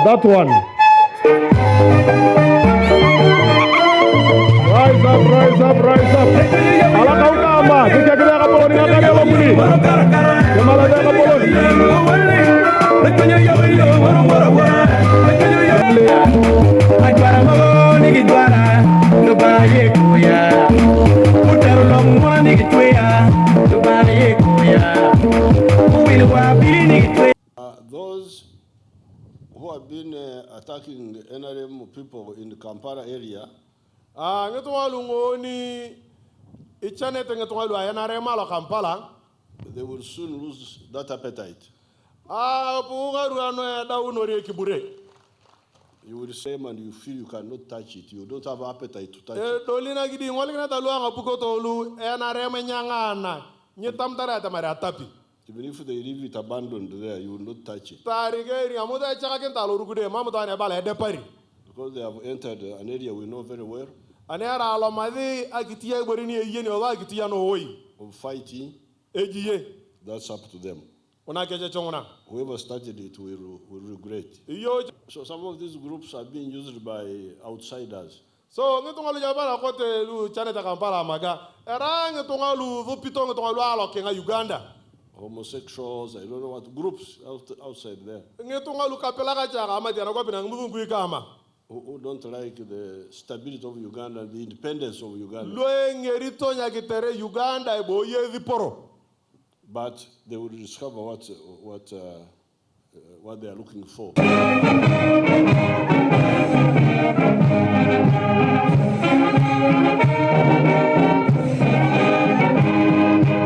that one. Rise up, rise up, rise up. Alaka ukama, kikakile kapoloni ngakale lomuli. Kemala de kapoloni. Ajwara mo nigijwara, nubaye kuya. Utero lomwa nigitweya, nubaye kuya. Uwilwa bili nigitweya. Those who have been attacking NRM people in the Kampala area, they will soon lose that appetite. You will say and you feel you cannot touch it. You don't have appetite to touch it. Even if they leave it abandoned there, you will not touch it. Because they have entered an area we know very well. Of fighting, that's up to them. Whoever started it will regret. So some of these groups are being used by outsiders. So homosexuals, I don't know what groups outside there. Who don't like the stability of Uganda and the independence of Uganda. But they will discover what they are looking for.